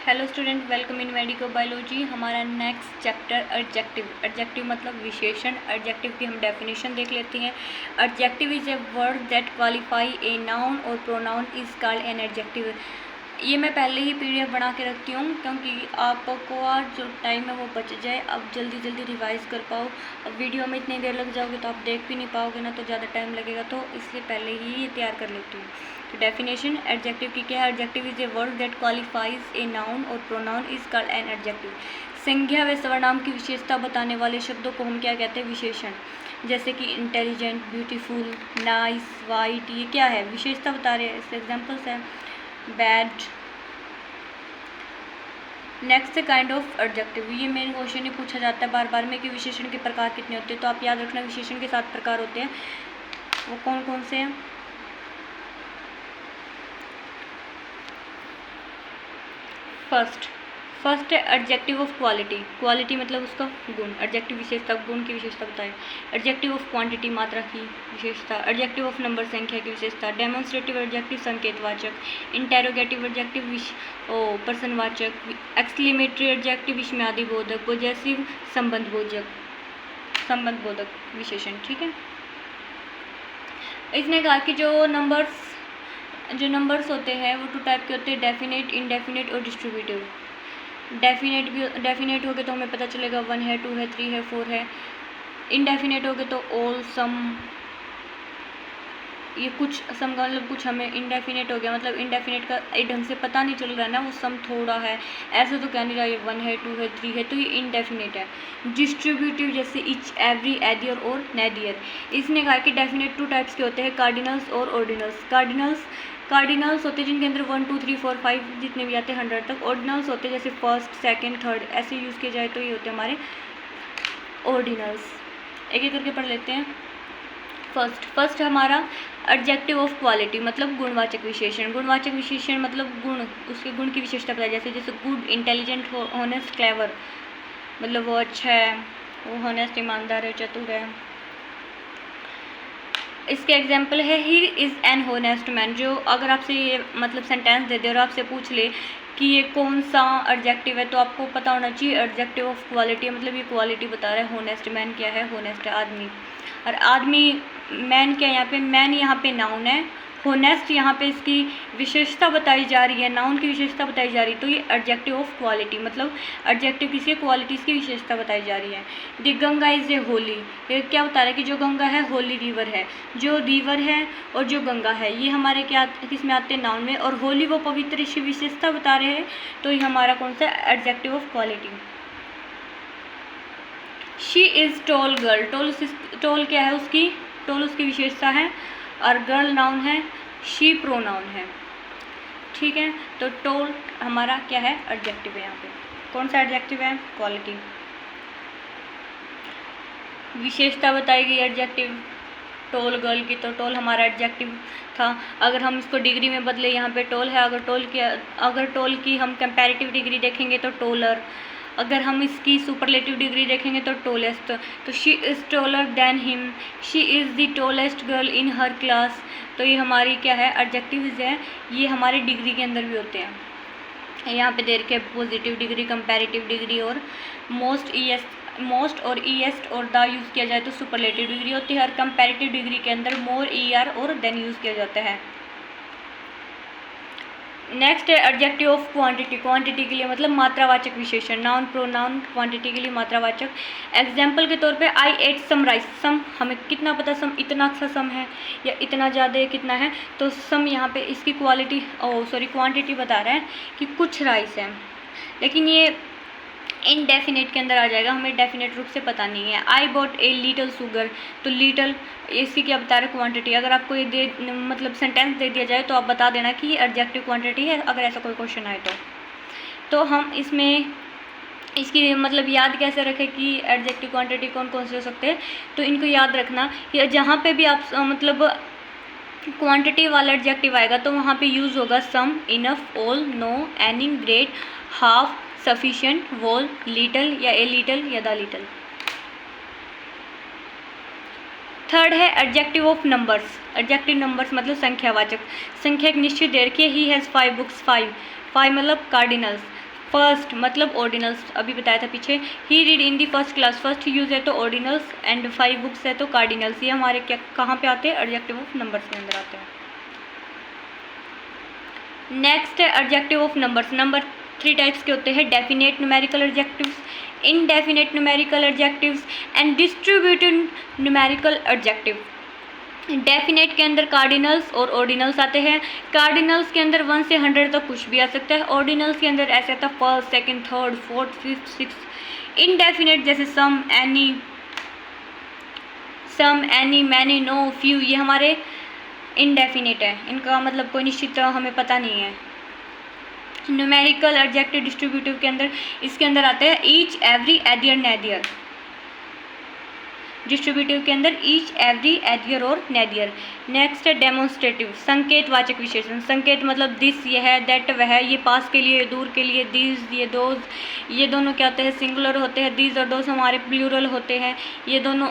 Hello student, welcome in medico biology. हमारा next chapter adjective. Adjective मतलब विशेषण। Adjective की हम डेफिनेशन देख लेते हैं। Adjective is a word that qualify a noun और pronoun is called an adjective. ये मैं पहले ही पीडीएफ बना के रखती हूँ क्योंकि आपको आज जो टाइम है वो बच जाए, अब जल्दी जल्दी रिवाइज़ कर पाओ। अब वीडियो में इतनी देर लग जाओगे तो आप देख भी नहीं पाओगे ना, तो ज़्यादा टाइम लगेगा, तो इसलिए पहले ही ये तैयार कर लेती हूँ। तो डेफिनेशन एडजेक्टिव की क्या है? Adjective is a word that qualifies a noun और pronoun is called an adjective. संज्ञा व सर्वनाम की विशेषता बताने वाले शब्दों को हम क्या कहते हैं? विशेषण। जैसे कि इंटेलिजेंट, ब्यूटीफुल, नाइस, वाइट, ये क्या है? विशेषता बता रहे हैं। इसके एग्जाम्पल्स हैं bad. Next kind of adjective. ये मेन क्वेश्चन ही पूछा जाता है बार बार में कि विशेषण के प्रकार कितने होते हैं, तो आप याद रखना विशेषण के 7 प्रकार होते हैं। वो कौन कौन से हैं? फर्स्ट है एडजेक्टिव ऑफ क्वालिटी। क्वालिटी मतलब उसका गुण। एडजेक्टिव विशेषता, गुण की विशेषता बताए। एडजेक्टिव ऑफ क्वांटिटी, मात्रा की विशेषता। एडजेक्टिव ऑफ नंबर, संख्या की विशेषता। डेमोन्स्ट्रेटिव एडजेक्टिव, संकेतवाचक। इंटेरोगेटिव एडजेक्टिव, प्रश्नवाचक। एक्सक्लेमेटरी एडजेक्टिव, विस्मयादिबोधक। पॉजेसिव, संबंधबोधक विशेषण। ठीक है, इसने कहा कि जो नंबर्स होते हैं वो 2 टाइप के होते हैं, डेफिनेट, इनडेफिनेट और डिस्ट्रीब्यूटिव। डेफिनेट हो गए तो हमें पता चलेगा 1 है, 2 है, 3 है, 4 है। इनडेफिनेट हो गए तो ऑल, सम, ये कुछ सम का मतलब कुछ हमें इनडेफिनेट हो गया, मतलब इनडेफिनेट का एक ढंग से पता नहीं चल रहा है ना, वो सम थोड़ा है, ऐसे तो कह नहीं रहा ये 1 है, 2 है, 3 है, तो ये इनडेफिनेट है। डिस्ट्रीब्यूटिव जैसे इच, एवरी, एडियर और नेडियर। इसने कहा कि डेफिनेट 2 टाइप्स के होते हैं, कार्डिनल्स और ऑर्डिनल्स। कार्डिनल्स होते हैं जिनके अंदर 1 2 3 4 5 जितने भी आते हैं 100 तक। ऑर्डिनल्स होते हैं जैसे फर्स्ट, सेकंड, थर्ड, ऐसे यूज़ किए जाए तो ये होते हैं हमारे ऑर्डिनल्स। एक एक करके पढ़ लेते हैं। फर्स्ट हमारा एडजेक्टिव ऑफ क्वालिटी मतलब गुणवाचक विशेषण। गुणवाचक विशेषण मतलब गुण, उसके गुण की विशेषता बताई। जैसे गुड, इंटेलिजेंट, ऑनेस्ट, क्लेवर, मतलब वो अच्छा है, वो ऑनेस्ट, ईमानदार है, चतुर है। इसके एग्जाम्पल है he is an honest man. जो अगर आपसे ये मतलब सेंटेंस दे दे और आपसे पूछ ले कि ये कौन सा एडजेक्टिव है, तो आपको पता होना चाहिए एडजेक्टिव ऑफ क्वालिटी, मतलब ये क्वालिटी बता रहा है। होनेस्ट मैन क्या है? होनेस्ट है आदमी। और आदमी, मैन क्या है यहाँ पे? मैन यहाँ पे नाउन है, होनेस्ट यहाँ पे इसकी विशेषता बताई जा रही है, नाउन की विशेषता बताई जा रही है, तो ये एडजेक्टिव ऑफ क्वालिटी मतलब एडजेक्टिव किसी क्वालिटीज़ की विशेषता बताई जा रही है। The Ganga is a Holi. ये क्या बता रहा है कि जो गंगा है होली रिवर है। जो रिवर है और जो गंगा है ये हमारे क्या किस में आते हैं? नाउन में। और होली वो पवित्र, इसकी विशेषता बता रहे हैं, तो ये हमारा कौन सा? Adjective of quality. She is tall girl. Tall क्या है? उसकी टॉल उसकी विशेषता है, और गर्ल नाउन है, शी प्रोनाउन है। ठीक है, तो टॉल हमारा क्या है? एडजेक्टिव है। यहाँ पे कौन सा एडजेक्टिव है? क्वालिटी। विशेषता बताई गई एडजेक्टिव टॉल गर्ल की, तो टॉल हमारा एडजेक्टिव था। अगर हम इसको डिग्री में बदले, यहाँ पे टॉल है, अगर टॉल की हम कंपैरेटिव डिग्री देखेंगे तो टॉलर। अगर हम इसकी सुपरलेटिव डिग्री देखेंगे तो टॉलेस्ट। तो she is taller than him, she is the tallest girl in her class. तो ये हमारी क्या है? एडजेक्टिव्स हैं, ये हमारे डिग्री के अंदर भी होते हैं। यहाँ पे दे रखे पॉजिटिव डिग्री, कंपैरेटिव डिग्री और मोस्ट और ईएस्ट और द यूज़ किया जाए तो सुपरलेटिव डिग्री होती है। और कंपैरेटिव डिग्री के अंदर मोर, ईआर और देन यूज़ किया जाता है। नेक्स्ट है एडजेक्टिव ऑफ क्वांटिटी। क्वांटिटी के लिए मतलब मात्रावाचक विशेषण। नाउन, प्रोनाउन, क्वांटिटी के लिए मात्रावाचक। एग्जाम्पल के तौर पे आई एट सम राइस। सम हमें कितना पता? सम इतना सा सम है या इतना ज़्यादा कितना है, तो सम यहाँ पे इसकी क्वांटिटी बता रहा है कि कुछ राइस है, लेकिन ये इनडेफिनेट के अंदर आ जाएगा, हमें डेफिनेट रूप से पता नहीं है। I bought a little sugar, तो लिटल इसकी क्या बता रहे? क्वांटिटी। अगर आपको ये मतलब सेंटेंस दे दिया जाए तो आप बता देना कि ये एडजेक्टिव क्वांटिटी है, अगर ऐसा कोई क्वेश्चन आए तो हम इसमें इसकी मतलब याद कैसे रखें कि एडजेक्टिव क्वांटिटी कौन कौन से हो सकते हैं। तो इनको याद रखना कि जहाँ पे भी आप मतलब क्वांटिटी वाला एडजेक्टिव आएगा तो वहाँ पे यूज़ होगा some, enough, all, no, any, great, half, sufficient, whole, little या ए लिटल या द लिटल। थर्ड है adjective of numbers. Adjective numbers मतलब संख्यावाचक। संख्या एक निश्चित दे रखी है, ही हैज़ 5 बुक्स। 5 मतलब कार्डिनल्स। फर्स्ट मतलब ऑर्डिनल्स, अभी बताया था पीछे। He read in the first class, first use है तो ऑर्डिनल्स, एंड 5 बुक्स है तो कार्डिनल्स। ये हमारे क्या कहाँ पे आते हैं? एडजेक्टिव ऑफ नंबर्स के अंदर आते हैं। नेक्स्ट है adjective of numbers. Number 3 types के होते हैं, definite numerical adjectives, indefinite numerical adjectives and distributed numerical adjective. Definite के अंदर कार्डिनल्स और ऑर्डिनल्स आते हैं। कार्डिनल्स के अंदर 1 से 100 तक कुछ भी आ सकता है। ऑर्डिनल्स के अंदर ऐसे आता है first, second, third, fourth, fifth, six. Indefinite जैसे सम, एनी, मैनी, नो, फ्यू, ये हमारे इनडेफिनेट है, इनका मतलब कोई निश्चित हमें पता नहीं है। न्यूमेरिकल एडजेक्टिव डिस्ट्रीब्यूटिव के अंदर इसके अंदर आते हैं ईच, एवरी, एदियर, नेदियर। डिस्ट्रीब्यूटिव के अंदर ईच, एवरी, एदियर और नेदियर। नेक्स्ट है डेमोन्स्ट्रेटिव, संकेतवाचक विशेषण। संकेत मतलब दिस, ये है, दैट, वह है, ये पास के लिए, दूर के लिए, दीज, ये, दोज, ये दोनों क्या होते हैं? सिंगुलर होते हैं। दीज और दोज हमारे प्लूरल होते हैं। ये दोनों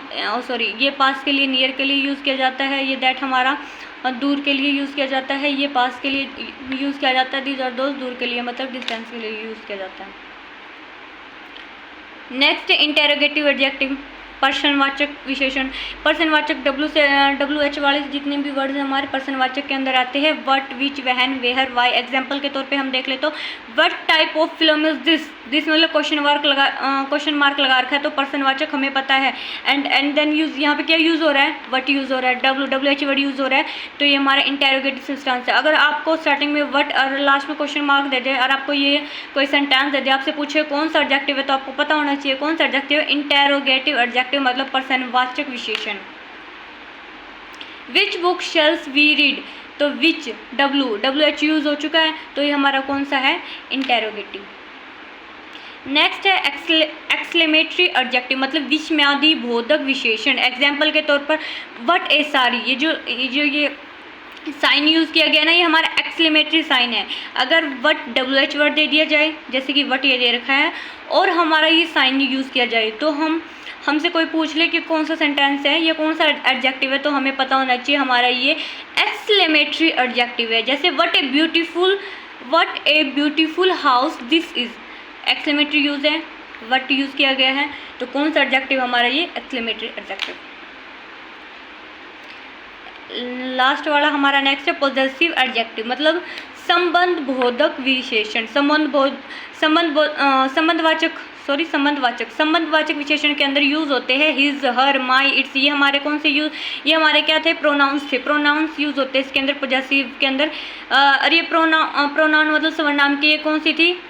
ये पास के लिए, नियर के लिए यूज़ किया जाता है। ये दैट हमारा दूर के लिए यूज़ किया जाता है। ये पास के लिए यूज़ किया जाता है। दीज और दोज दूर के लिए मतलब डिस्टेंस के लिए यूज़ किया जाता है। नेक्स्ट इंटेरोगेटिव एडजेक्टिव, पर्सनवाचक विशेषण। पर्सनवाचक WH वाले जितने भी वर्ड्स हमारे पर्सनवाचक के अंदर आते हैं। What, which, when, where, why. Example के तौर पे हम देख ले तो what type of film is this. This मतलब क्वेश्चन मार्क लगा रखा है तो पर्सनवाचक हमें पता है। एंड देन यूज, यहाँ पे क्या यूज़ हो रहा है? व्हाट यूज़ हो रहा है, WH वर्ड यूज़ हो रहा है, तो ये हमारा इंटेरोगेटिव सेंटेंस है। अगर आपको स्टार्टिंग में व्हाट और लास्ट में क्वेश्चन मार्क दे दे और आपको ये कोई सेंटेंस दे दे, आपसे पूछे कौन सा एडजेक्टिव है, तो आपको पता होना चाहिए कौन सा एडजेक्टिव है। इंटेरोगेटिव एडजेक्टिव मतलब पर्सनवाचक विशेषण। Which book shells we read, तो विच, WH यूज हो चुका है तो ये हमारा कौन सा है? इंटेरोगेटिव। नेक्स्ट है एक्सक्लेमेटरी एडजेक्टिव मतलब विस्मयादि बोधक विशेषण। एग्जाम्पल के तौर पर व्हाट ए सारी, ये जो साइन यूज़ किया गया ना, ये हमारा एक्सक्लेमेटरी साइन है। अगर व्हाट WH वर्ड दे दिया जाए, जैसे कि व्हाट ये दे रखा है, और हमारा ये साइन यूज़ किया जाए, तो हमसे कोई पूछ ले कि कौन सा सेंटेंस है या कौन सा एडजेक्टिव है, तो हमें पता होना चाहिए हमारा ये एक्सक्लेमेटरी एडजेक्टिव है। जैसे what a beautiful house this is, exclamatory use है, व्हाट यूज़ किया गया है, तो कौन सा एडजेक्टिव हमारा ये एक्सक्लेमेटरी एडजेक्टिव। लास्ट वाला हमारा नेक्स्ट है पॉजेसिव एडजेक्टिव मतलब संबंधबोधक विशेषण। संबंधवाचक विशेषण के अंदर यूज होते हैं हिज, हर, माई, इट्स। ये हमारे कौन से यूज, ये हमारे क्या थे? प्रोनाउंस थे। प्रोनाउंस यूज होते हैं इसके अंदर पॉजेसिव के अंदर। और ये प्रोनाउन मतलब सर्वनाम की ये कौन सी थी?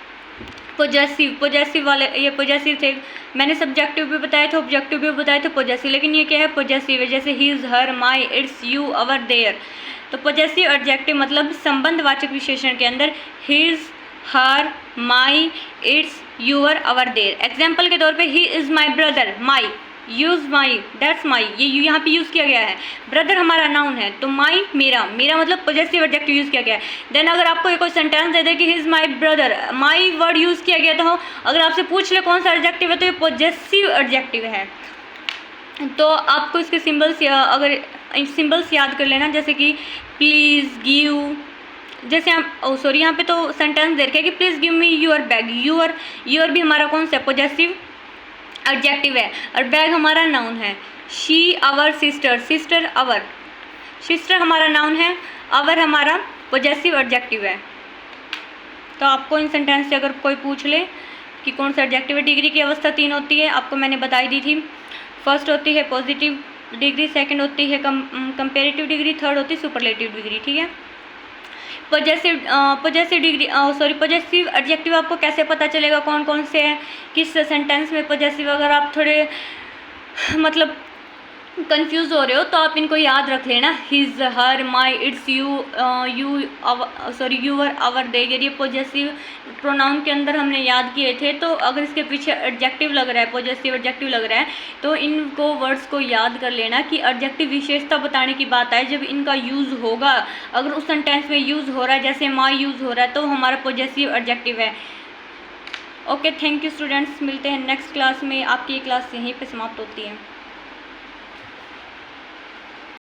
पॉजेसिव वाले, ये पॉजेसिव थे। मैंने सब्जेक्टिव भी बताया था, ऑब्जेक्टिव भी बताया था पॉजेसिव, लेकिन ये क्या है? पॉजेसिव है। जैसे his, her, my, its, you, our, their. तो पॉजेसिव एडजेक्टिव मतलब संबंधवाचक विशेषण के अंदर his, her, my, its, your, our, their. Example के तौर पे he is my brother, my, use my, that's my, ये यहाँ पे यूज़ किया गया है। ब्रदर हमारा नाउन है तो माई मेरा मतलब पॉजेसिव एडजेक्टिव यूज़ किया गया है। देन अगर आपको एक कोई सेंटेंस दे दे कि ही is my brother, my word use किया गया, तो अगर आपसे पूछ ले कौन सा एडजेक्टिव है, तो ये पॉजेसिव एडजेक्टिव है। तो आपको इसके सिम्बल्स याद कर लेना, जैसे कि प्लीज़, गिव। जैसे यहाँ पे तो सेंटेंस दे रखे कि please give me your bag. Your भी हमारा कौन सा पॉजेसिव एडजेक्टिव है, और बैग हमारा नाउन है। She, our, sister, our. Sister हमारा नाउन है, आवर हमारा पॉजेसिव एडजेक्टिव है। तो आपको इन सेंटेंस से अगर कोई पूछ ले कि कौन सा एडजेक्टिव है, डिग्री की अवस्था 3 होती है, आपको मैंने बताई दी थी। फर्स्ट होती है पॉजिटिव डिग्री, सेकंड होती है कंपेरेटिव डिग्री, थर्ड होती है सुपरलेटिव डिग्री। ठीक है। पॉजेसिव एडजेक्टिव आपको कैसे पता चलेगा कौन कौन से हैं, किस सेंटेंस में पॉजेसिव? अगर आप थोड़े मतलब कंफ्यूज हो रहे हो तो आप इनको याद रख लेना, his, her, my, its, your, our, their. ये पॉजेसिव प्रोनाउन के अंदर हमने याद किए थे। तो अगर इसके पीछे एडजेक्टिव लग रहा है, पॉजेसिव एडजेक्टिव लग रहा है, तो इनको वर्ड्स को याद कर लेना कि एडजेक्टिव विशेषता बताने की बात आए जब इनका यूज़ होगा। अगर उस सेंटेंस में यूज़ हो रहा है, जैसे माई यूज़ हो रहा है, तो हमारा पॉजेसिव एडजेक्टिव है। ओके, थैंक यू स्टूडेंट्स, मिलते हैं नेक्स्ट क्लास में। आपकी क्लास यहीं पे समाप्त होती है।